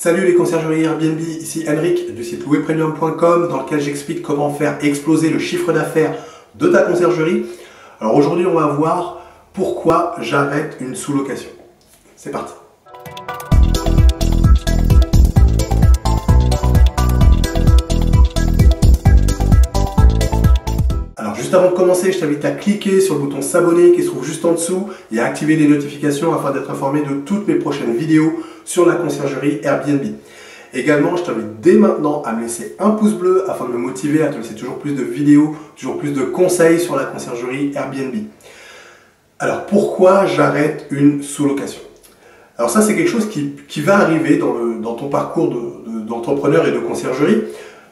Salut les conciergeries Airbnb, ici Henrik du site louerpremium.com dans lequel j'explique comment faire exploser le chiffre d'affaires de ta conciergerie. Alors aujourd'hui on va voir pourquoi j'arrête une sous-location. C'est parti. Alors juste avant de commencer, je t'invite à cliquer sur le bouton s'abonner qui se trouve juste en dessous et à activer les notifications afin d'être informé de toutes mes prochaines vidéos sur la conciergerie Airbnb. Également, je t'invite dès maintenant à me laisser un pouce bleu afin de me motiver à te laisser toujours plus de vidéos, toujours plus de conseils sur la conciergerie Airbnb. Alors pourquoi j'arrête une sous-location? Alors ça c'est quelque chose qui va arriver dans ton parcours d'entrepreneur et de conciergerie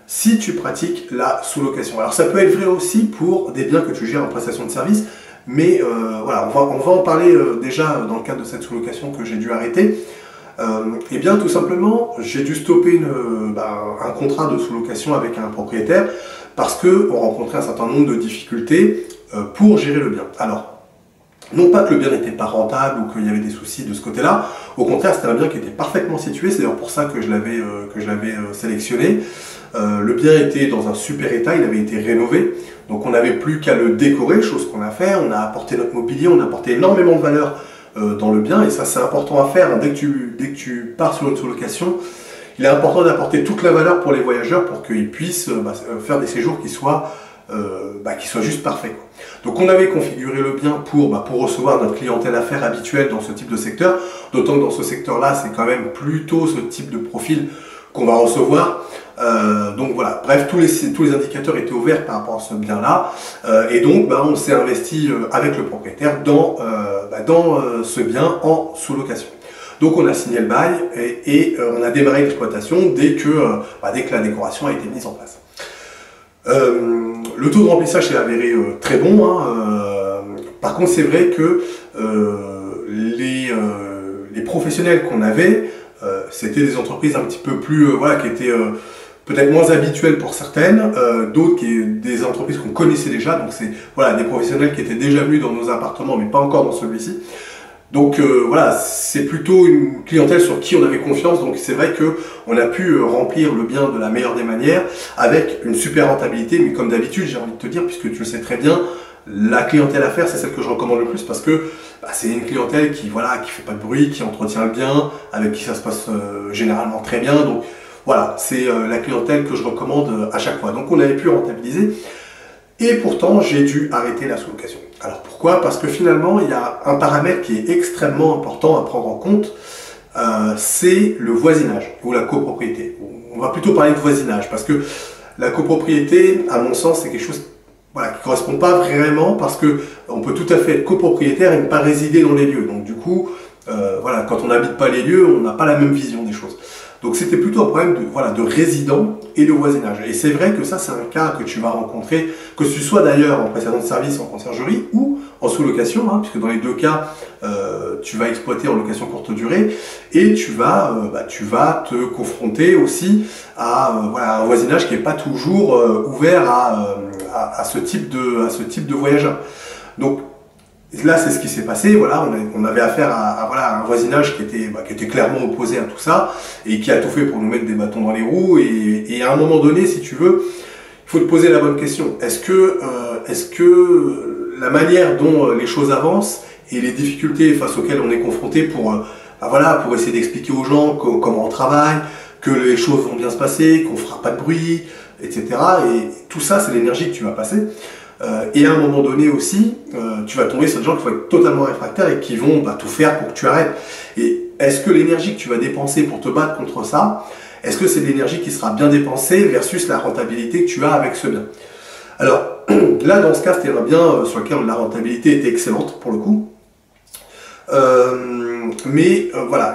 si tu pratiques la sous-location. Alors ça peut être vrai aussi pour des biens que tu gères en prestation de service, mais voilà, on va en parler déjà dans le cadre de cette sous-location que j'ai dû arrêter. Eh bien tout simplement, j'ai dû stopper un contrat de sous-location avec un propriétaire parce qu'on rencontrait un certain nombre de difficultés pour gérer le bien. Alors, non pas que le bien n'était pas rentable ou qu'il y avait des soucis de ce côté-là, au contraire c'était un bien qui était parfaitement situé, c'est d'ailleurs pour ça que je l'avais sélectionné. Le bien était dans un super état, il avait été rénové, donc on n'avait plus qu'à le décorer, chose qu'on a fait, on a apporté notre mobilier, on a apporté énormément de valeur dans le bien, et ça c'est important à faire. Dès que tu pars sur une sous-location, il est important d'apporter toute la valeur pour les voyageurs pour qu'ils puissent faire des séjours qui soient juste parfaits. Donc on avait configuré le bien pour recevoir notre clientèle affaires habituelle dans ce type de secteur, d'autant que dans ce secteur-là, c'est quand même plutôt ce type de profil qu'on va recevoir. Donc voilà, bref, tous les indicateurs étaient ouverts par rapport à ce bien-là, et donc on s'est investi avec le propriétaire dans ce bien en sous-location. Donc on a signé le bail et on a démarré l'exploitation dès que la décoration a été mise en place. Le taux de remplissage s'est avéré très bon, par contre c'est vrai que les professionnels qu'on avait, c'était des entreprises un petit peu plus, qui étaient peut-être moins habituelles pour certaines, d'autres des entreprises qu'on connaissait déjà, donc c'est des professionnels qui étaient déjà venus dans nos appartements mais pas encore dans celui-ci. Donc c'est plutôt une clientèle sur qui on avait confiance, donc c'est vrai qu'on a pu remplir le bien de la meilleure des manières avec une super rentabilité, mais comme d'habitude j'ai envie de te dire, puisque tu le sais très bien, la clientèle affaires c'est celle que je recommande le plus parce que c'est une clientèle qui fait pas de bruit, qui entretient le bien, avec qui ça se passe généralement très bien, donc voilà, c'est la clientèle que je recommande à chaque fois. Donc on avait pu rentabiliser et pourtant j'ai dû arrêter la sous-location. Alors pourquoi? Parce que finalement il y a un paramètre qui est extrêmement important à prendre en compte, c'est le voisinage ou la copropriété. On va plutôt parler de voisinage parce que la copropriété, à mon sens, c'est quelque chose qui ne correspond pas vraiment parce qu'on peut tout à fait être copropriétaire et ne pas résider dans les lieux. Donc du coup, quand on n'habite pas les lieux, on n'a pas la même vision des choses. Donc c'était plutôt un problème de résident et de voisinage. Et c'est vrai que ça c'est un cas que tu vas rencontrer, que tu sois d'ailleurs en prestation de service, en conciergerie ou en sous-location, puisque dans les deux cas, tu vas exploiter en location courte durée et tu vas te confronter aussi à un voisinage qui n'est pas toujours ouvert à ce type de voyageurs. Donc là, c'est ce qui s'est passé. On avait affaire à un voisinage qui était clairement opposé à tout ça et qui a tout fait pour nous mettre des bâtons dans les roues. Et à un moment donné, si tu veux, il faut te poser la bonne question. Est-ce que la manière dont les choses avancent et les difficultés face auxquelles on est confronté pour essayer d'expliquer aux gens comment on travaille, que les choses vont bien se passer, qu'on ne fera pas de bruit, etc. Et tout ça, c'est l'énergie que tu vas passer. Et à un moment donné aussi, tu vas tomber sur des gens qui vont être totalement réfractaires et qui vont tout faire pour que tu arrêtes. Et est-ce que l'énergie que tu vas dépenser pour te battre contre ça, est-ce que c'est de l'énergie qui sera bien dépensée versus la rentabilité que tu as avec ce bien? Alors là, dans ce cas, c'était un bien sur lequel la rentabilité était excellente pour le coup.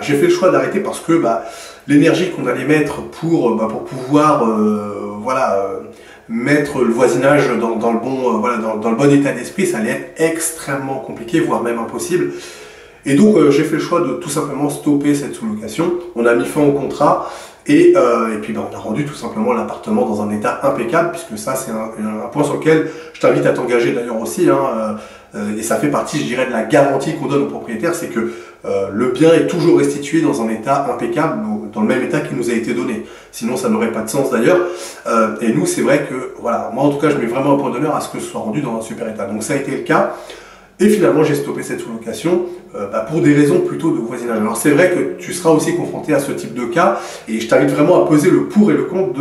J'ai fait le choix d'arrêter parce que l'énergie qu'on allait mettre pour pouvoir mettre le voisinage dans le bon état d'esprit, ça allait être extrêmement compliqué, voire même impossible. Et donc j'ai fait le choix de tout simplement stopper cette sous-location. On a mis fin au contrat et puis on a rendu tout simplement l'appartement dans un état impeccable, puisque ça c'est un point sur lequel je t'invite à t'engager d'ailleurs aussi, et ça fait partie, je dirais, de la garantie qu'on donne aux propriétaires, c'est que le bien est toujours restitué dans un état impeccable, dans le même état qui nous a été donné. Sinon, ça n'aurait pas de sens d'ailleurs. Et nous, c'est vrai que, voilà, moi en tout cas, je mets vraiment un point d'honneur à ce que ce soit rendu dans un super état. Donc ça a été le cas. Et finalement, j'ai stoppé cette sous-location pour des raisons plutôt de voisinage. Alors c'est vrai que tu seras aussi confronté à ce type de cas, et je t'invite vraiment à peser le pour et le contre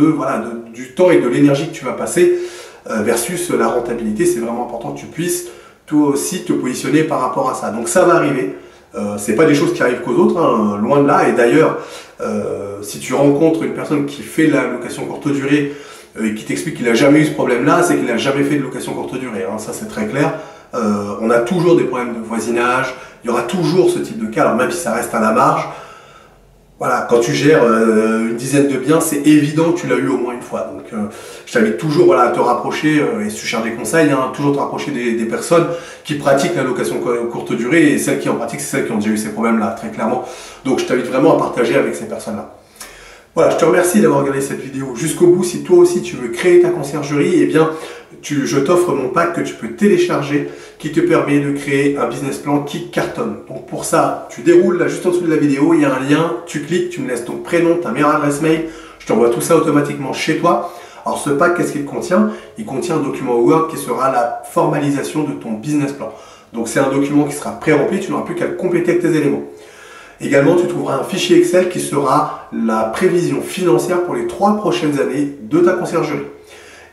du temps et de l'énergie que tu vas passer versus la rentabilité. C'est vraiment important que tu puisses toi aussi te positionner par rapport à ça. Donc ça va arriver. C'est pas des choses qui arrivent qu'aux autres, hein, loin de là. Et d'ailleurs, si tu rencontres une personne qui fait la location courte durée et qui t'explique qu'il n'a jamais eu ce problème-là, c'est qu'il n'a jamais fait de location courte durée. Hein, ça c'est très clair. On a toujours des problèmes de voisinage, il y aura toujours ce type de cas, alors même si ça reste à la marge. Voilà, quand tu gères une dizaine de biens, c'est évident que tu l'as eu au moins une fois. Donc je t'invite toujours voilà, à te rapprocher, et si tu cherches des conseils, hein, toujours te rapprocher des personnes qui pratiquent la location courte durée, et celles qui en pratiquent, c'est celles qui ont déjà eu ces problèmes-là, très clairement. Donc je t'invite vraiment à partager avec ces personnes-là. Voilà, je te remercie d'avoir regardé cette vidéo jusqu'au bout. Si toi aussi tu veux créer ta conciergerie, eh bien, je t'offre mon pack que tu peux télécharger qui te permet de créer un business plan qui cartonne. Donc pour ça, tu déroules là juste en dessous de la vidéo, il y a un lien, tu cliques, tu me laisses ton prénom, ta meilleure adresse mail, je t'envoie tout ça automatiquement chez toi. Alors ce pack, qu'est-ce qu'il contient? Il contient un document Word qui sera la formalisation de ton business plan. Donc c'est un document qui sera pré-rempli, tu n'auras plus qu'à le compléter avec tes éléments. Également, tu trouveras un fichier Excel qui sera la prévision financière pour les 3 prochaines années de ta conciergerie.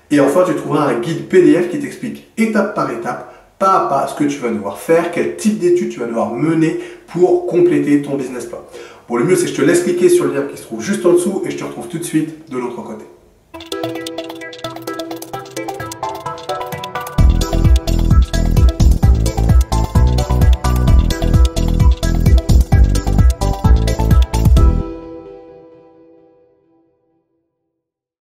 Et enfin, tu trouveras un guide PDF qui t'explique étape par étape, pas à pas, ce que tu vas devoir faire, quel type d'études tu vas devoir mener pour compléter ton business plan. Bon, le mieux, c'est que je te laisse cliquer sur le lien qui se trouve juste en dessous et je te retrouve tout de suite de l'autre côté.